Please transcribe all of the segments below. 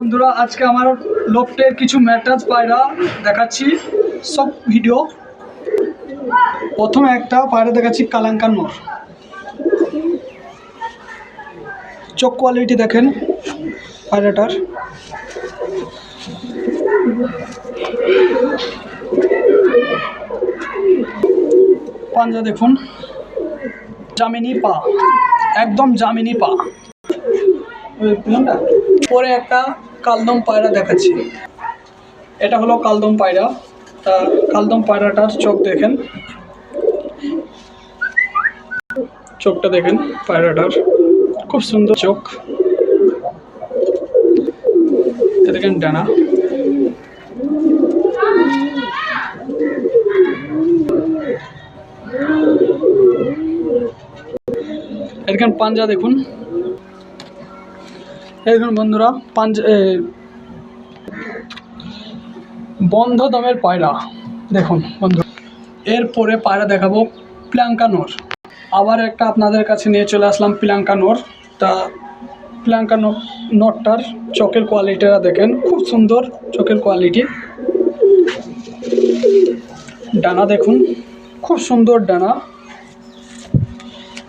বন্ধুরা আজকে আমার লোফটের কিছু ম্যাটাজ পায়রা দেখাচ্ছি সব ভিডিও। প্রথমে একটা পায়রা দেখাচ্ছি কালাঙ্কার নর। চোখ কোয়ালিটি দেখেন পায়রাটার। পাঞ্জা দেখুন, জামিনী পা, একদম জামিনী পা। পরে একটা কালদম পায়রা দেখাচ্ছি। এটা হলো কালদম পায়রা। তা কালদম পায়রাটার চোখ দেখেন, চোখটা দেখেন পায়রাটার, খুব সুন্দর চোখ। দেখেন ডানা, দেখেন পাঞ্জা দেখুন। দেখুন বন্ধুরা পাঞ্জা বন্ধ দমের পায়রা দেখুন বন্ধু। এরপরে পায়রা দেখাবো প্লাঙ্কা নর। আবার একটা আপনাদের কাছে নিয়ে চলে আসলাম প্লাঙ্কা নর। তা প্লাঙ্কা নরটার চোখের কোয়ালিটিটা দেখেন, খুব সুন্দর চোখের কোয়ালিটি। ডানা দেখুন, খুব সুন্দর ডানা।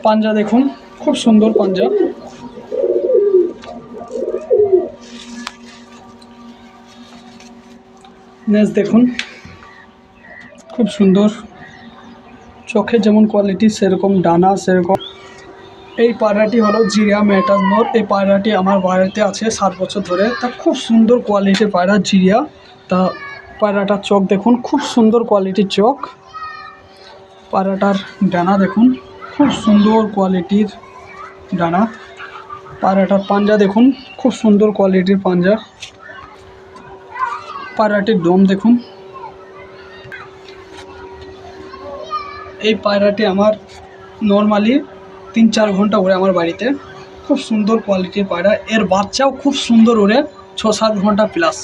পাঞ্জা দেখুন, খুব সুন্দর পাঞ্জা। নেজ দেখুন, খুব সুন্দর। চোখে যেমন কোয়ালিটি সেরকম ডানা সেরকম। এই পায়রাটি হলো জিরিয়া ম্যাটাজ নর। এই পায়রাটি আমার বাড়িতে আছে 7 বছর ধরে। তা খুব সুন্দর কোয়ালিটির পায়রা জিরিয়া। তা পায়রাটার চোখ দেখুন, খুব সুন্দর কোয়ালিটির চোখ। পায়রাটার ডানা দেখুন, খুব সুন্দর কোয়ালিটির ডানা। পায়রাটার পাঞ্জা দেখুন, খুব সুন্দর কোয়ালিটির পাঞ্জা। পায়রাটির দম দেখুন। এই পায়রাটি আমার নর্মালি 3-4 ঘন্টা ওড়ে আমার বাড়িতে। খুব সুন্দর কোয়ালিটির পায়রা। এর বাচ্চাও খুব সুন্দর ওড়ে, 6-7 ঘন্টা প্লাস।